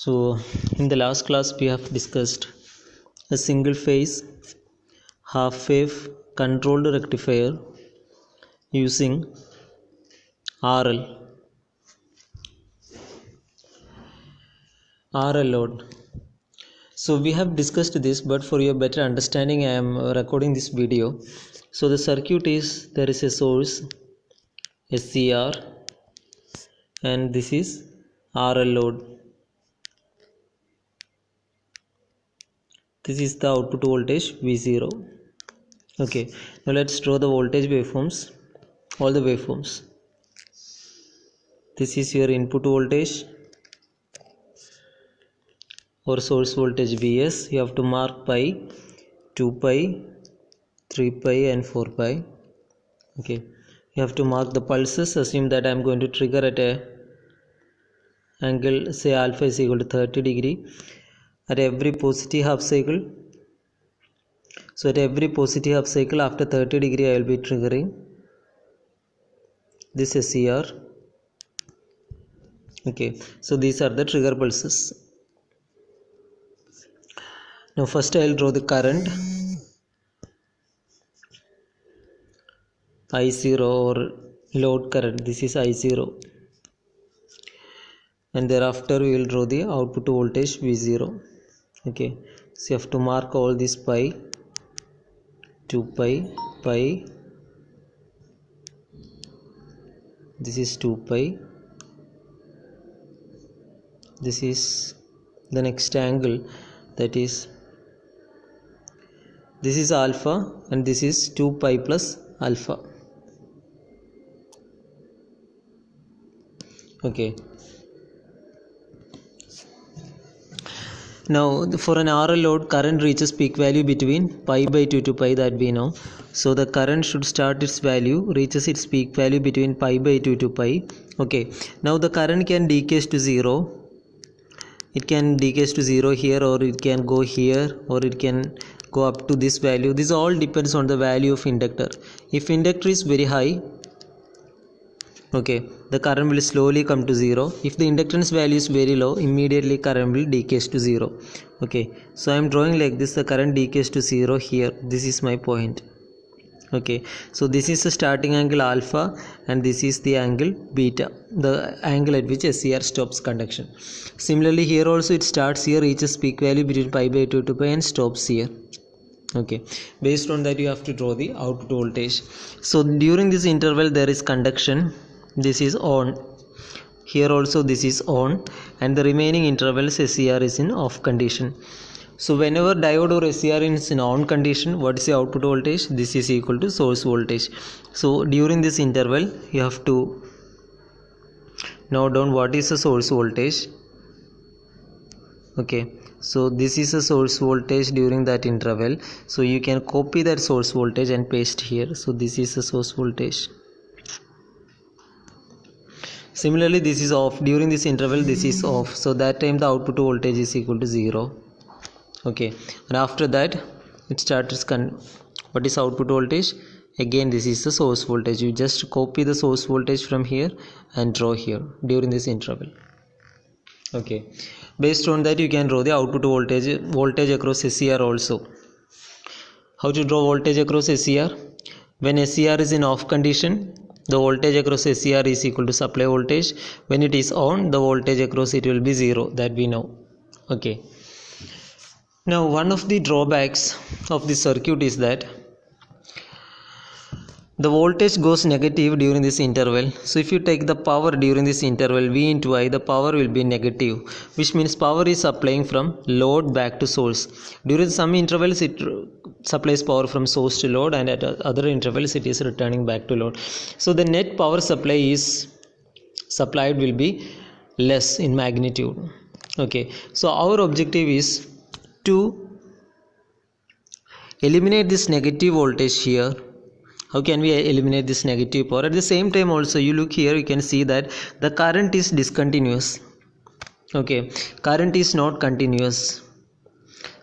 So in the last class we have discussed a single phase half wave controlled rectifier using RL load. So we have discussed this, but for your better understanding I am recording this video. So the circuit is, there is a source SCR and this is RL load. This is the output voltage V0. Okay, now let's draw the voltage waveforms, all the waveforms. This is your input voltage or source voltage Vs. You have to mark pi, 2 pi, 3 pi and 4 pi. Okay, you have to mark the pulses. Assume that I am going to trigger at a angle, say alpha is equal to 30 degree at every positive half cycle. So at every positive half cycle after 30 degree I will be triggering this SCR. Okay, so these are the trigger pulses. Now first I will draw the current I0 or load current. This is I0, and thereafter we will draw the output voltage V0. Okay, so you have to mark all this pi, 2 pi, pi, this is 2 pi, this is the next angle, that is this is alpha and this is 2 pi plus alpha. Okay, now for an RL load, current reaches peak value between pi by 2 to pi, that we know. So the current should start its value, reaches its peak value between pi by 2 to pi. Okay, now the current can decay to 0. It can decay to 0 here, or it can go here, or it can go up to this value. This all depends on the value of inductor. If inductor is very high, okay, the current will slowly come to 0. If the inductance value is very low, immediately current will decay to 0. Okay, so I am drawing like this. The current decays to 0 here. This is my point. Okay, so this is the starting angle alpha and this is the angle beta, the angle at which SCR stops conduction. Similarly here also it starts here, reaches peak value between pi by 2 to pi and stops here. Okay, based on that you have to draw the output voltage. So during this interval there is conduction. This is on, here also this is on, and the remaining intervals SCR is in off condition. So whenever diode or SCR is in on condition, what is the output voltage? This is equal to source voltage. So during this interval you have to note down what is the source voltage. Okay, so this is a source voltage during that interval. So you can copy that source voltage and paste here. So this is the source voltage. Similarly this is off, during this interval this is off, so that time the output voltage is equal to 0. Okay, and after that it starts what is output voltage? Again this is the source voltage. You just copy the source voltage from here and draw here during this interval. Okay, based on that you can draw the output voltage across SCR also. How to draw voltage across SCR? When SCR is in off condition, the voltage across SCR is equal to supply voltage. When it is on, the voltage across it will be 0, that we know. Okay, now one of the drawbacks of this circuit is that the voltage goes negative during this interval. So if you take the power during this interval V into I, the power will be negative, which means power is supplying from load back to source. During some intervals it supplies power from source to load, and at other intervals it is returning back to load. So the net power supply is supplied will be less in magnitude. Okay, so our objective is to eliminate this negative voltage here. How can we eliminate this negative power? At the same time also you look here, you can see that the current is discontinuous. Okay, current is not continuous.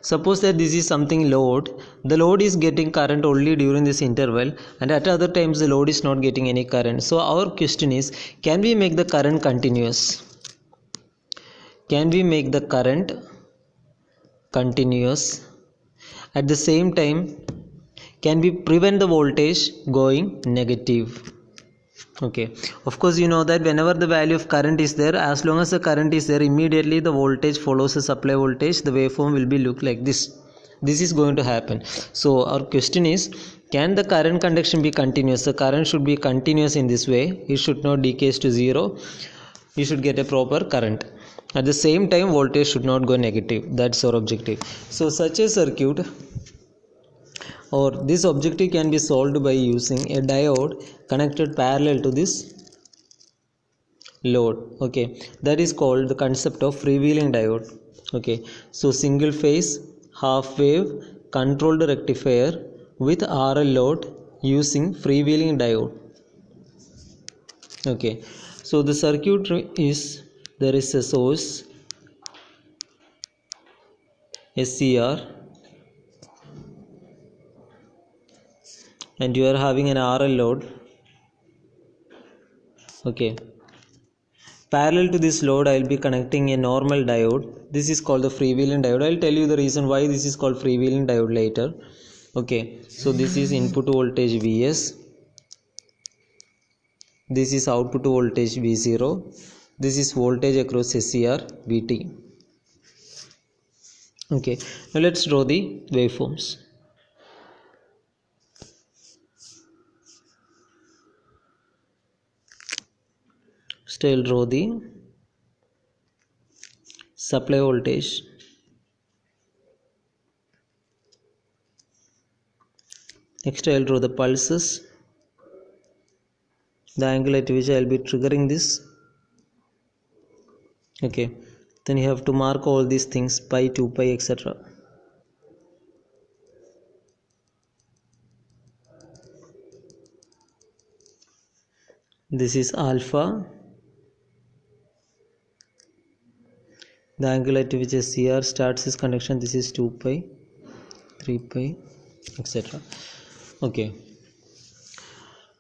Suppose that this is something load, the load is getting current only during this interval, and at other times the load is not getting any current. So our question is, can we make the current continuous? can we make the current continuous? At the same time, can we prevent the voltage going negative? Okay, of course you know that whenever the value of current is there, as long as the current is there, immediately the voltage follows the supply voltage. The waveform will be look like this. This is going to happen. So our question is, can the current conduction be continuous? The current should be continuous in this way. It should not decay to zero. You should get a proper current. At the same time, voltage should not go negative. That's our objective. So such a circuit or this objective can be solved by using a diode connected parallel to this load. Okay, that is called the concept of freewheeling diode. Okay, so single phase half wave controlled rectifier with RL load using freewheeling diode. Okay, so the circuit is, there is a source SCR and you are having an RL load. Okay, parallel to this load I will be connecting a normal diode. This is called the freewheeling diode. I will tell you the reason why this is called freewheeling diode later. Okay, so this is input voltage Vs, this is output voltage V0, this is voltage across SCR Vt. Okay, now let's draw the waveforms. Still draw the supply voltage, next I will draw the pulses, the angle at which I will be triggering this. Okay, then you have to mark all these things, pi, 2 pi, etc. This is alpha, the angle at which SCR starts this conduction, this is 2 pi, 3 pi, etc. Okay,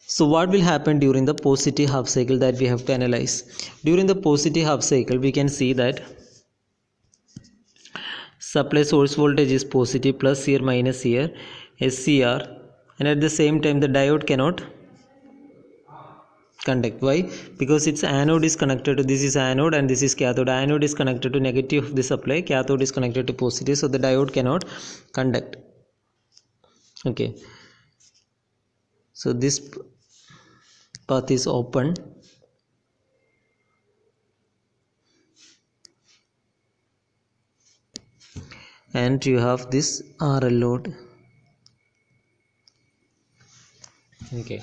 so what will happen during the positive half cycle that we have to analyze? During the positive half cycle we can see that supply source voltage is positive, plus here minus here SCR, and at the same time the diode cannot conduct. Why? Because its anode is connected to, this is anode and this is cathode. Anode is connected to negative of the supply, cathode is connected to positive, so the diode cannot conduct. Okay, so this path is open, and you have this RL load. Okay,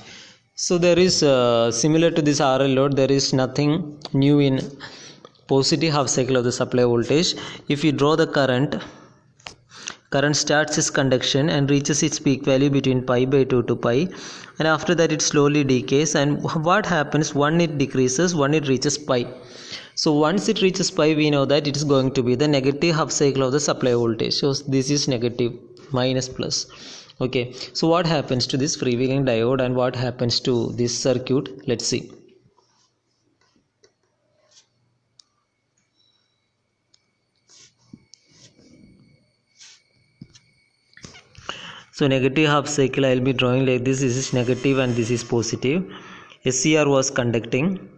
so there is similar to this RL load, there is nothing new in positive half cycle of the supply voltage. If you draw the current starts its conduction and reaches its peak value between pi by 2 to pi, and after that it slowly decays, and what happens, one it decreases, one it reaches pi. So once it reaches pi, we know that it is going to be the negative half cycle of the supply voltage. So this is negative, minus, plus. Okay, so what happens to this freewheeling diode and what happens to this circuit? Let's see. So negative half cycle I will be drawing like this. This is negative and this is positive. SCR was conducting.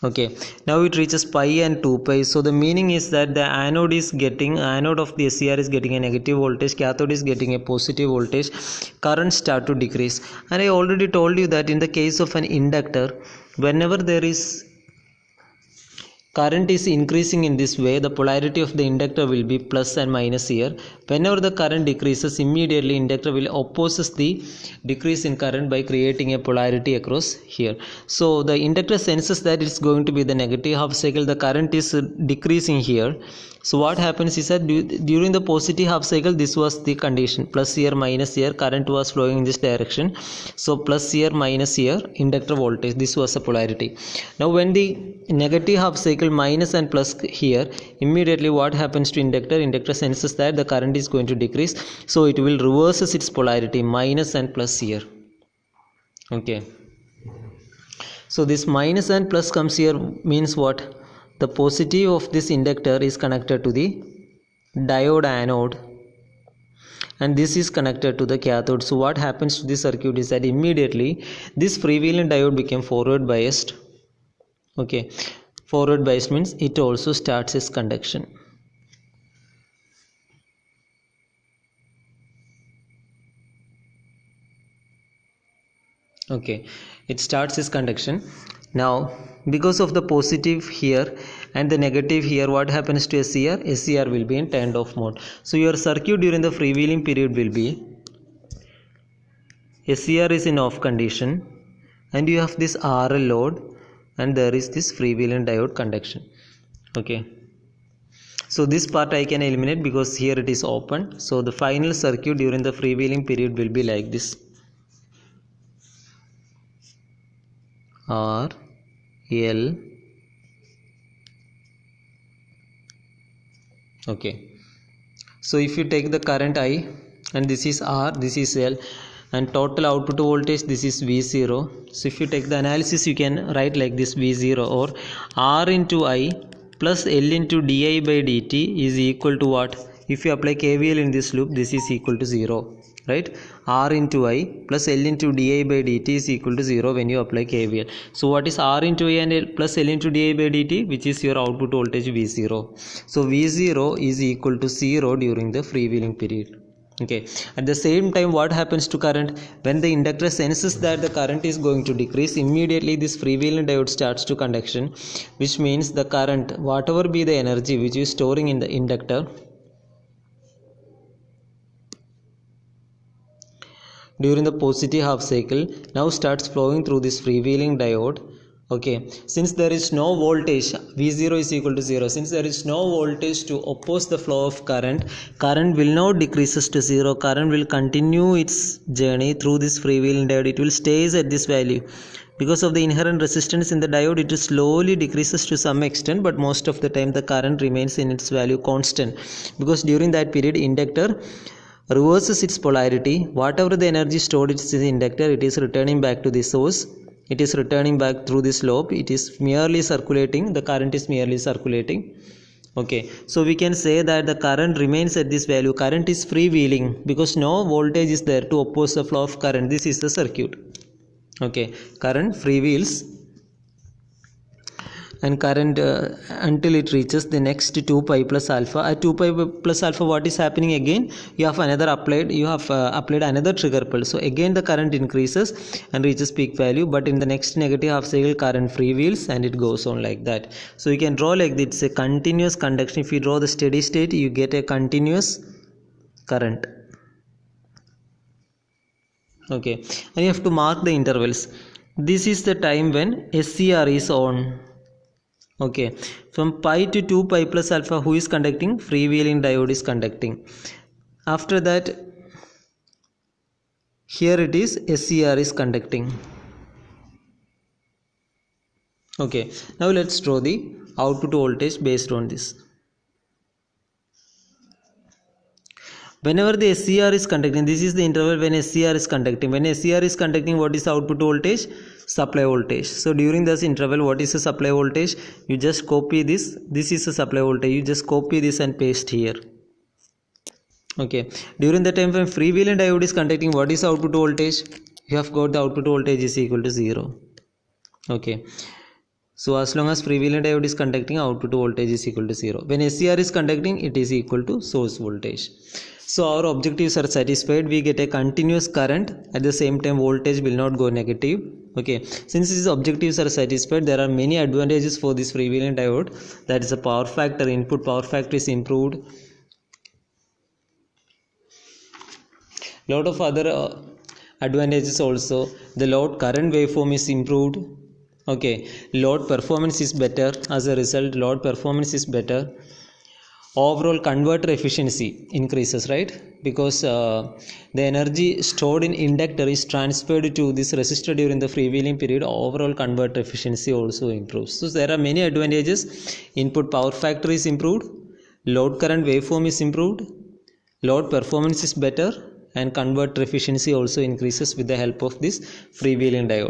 Okay, now it reaches pi and 2 pi. So the meaning is that the anode of the SCR is getting a negative voltage, cathode is getting a positive voltage, current start to decrease. And I already told you that in the case of an inductor, whenever there is current is increasing in this way, the polarity of the inductor will be plus and minus here. Whenever the current decreases, immediately inductor will opposes the decrease in current by creating a polarity across here. So the inductor senses that it's going to be the negative half cycle, the current is decreasing here. So what happens is that during the positive half cycle, this was the condition, plus here minus here, current was flowing in this direction. So plus here minus here, inductor voltage, this was a polarity. Now when the negative half cycle, minus and plus here, immediately what happens to inductor senses that the current is going to decrease, so it will reverses its polarity, minus and plus here. Okay, so this minus and plus comes here means what? the positive of this inductor is connected to the diode anode, and this is connected to the cathode. So what happens to this circuit is that immediately this freewheeling diode became forward biased. Okay, forward biased means it also starts its conduction. Okay, it starts its conduction. Now because of the positive here and the negative here, what happens to SCR? SCR will be in turned off mode. So your circuit during the freewheeling period will be SCR is in off condition, and you have this RL load, and there is this freewheeling diode conduction. Okay, so this part I can eliminate because here it is open. So the final circuit during the freewheeling period will be like this: R L. Okay, so if you take the current I, and this is R, this is L, and total output voltage, this is V0. So if you take the analysis, you can write like this: V0 or R into I plus L into di by dt is equal to what? If you apply KVL in this loop, this is equal to 0, right? R into I plus L into di by dt is equal to 0 when you apply KVL. So what is R into I and L plus L into di by dt? Which is your output voltage V0. So V0 is equal to 0 during the freewheeling period. Okay, at the same time, what happens to current? When the inductor senses that the current is going to decrease, immediately this freewheeling diode starts to conduction, which means the current, whatever be the energy which is storing in the inductor, during the positive half cycle, now starts flowing through this freewheeling diode. Okay, since there is no voltage, V0 is equal to 0. Since there is no voltage to oppose the flow of current, current will not decreases to 0. Current will continue its journey through this freewheeling diode. It will stays at this value. Because of the inherent resistance in the diode, it slowly decreases to some extent, but most of the time the current remains in its value constant. Because during that period, inductor reverses its polarity. Whatever the energy stored in the inductor, it is returning back to the source. It is returning back through this loop. It is merely circulating. The current is merely circulating. Okay, so we can say that the current remains at this value. Current is freewheeling because no voltage is there to oppose the flow of current. This is the circuit. Okay, current freewheels, and current until it reaches the next 2 pi plus alpha. At 2 pi plus alpha, what is happening again? You have applied another trigger pulse. So again the current increases and reaches peak value, but in the next negative half cycle, current freewheels and it goes on like that. So you can draw like this: it's a continuous conduction. If you draw the steady state, you get a continuous current. Okay, and you have to mark the intervals. This is the time when SCR is on. Okay, from pi to 2 pi plus alpha, who is conducting? Freewheeling diode is conducting. After that, here it is SCR is conducting. Okay, now let's draw the output voltage based on this. Whenever the SCR is conducting, this is the interval when SCR is conducting. When SCR is conducting, what is the output voltage? Supply voltage. So during this interval, what is the supply voltage? You just copy this. This is the supply voltage. You just copy this and paste here. Okay. During the time when freewheeling diode is conducting, what is the output voltage? You have got the output voltage is equal to 0. Okay. So as long as freewheeling diode is conducting, output voltage is equal to 0. When SCR is conducting, it is equal to source voltage. So our objectives are satisfied. We get a continuous current. At the same time, voltage will not go negative. Okay. Since these objectives are satisfied, there are many advantages for this freewheeling diode. That is the power factor. Input power factor is improved. Lot of other advantages also. The load current waveform is improved. Okay. Load performance is better. As a result, load performance is better. Overall converter efficiency increases, right? Because the energy stored in inductor is transferred to this resistor during the freewheeling period. Overall converter efficiency also improves. So there are many advantages. Input power factor is improved, load current waveform is improved, load performance is better, and converter efficiency also increases with the help of this freewheeling diode.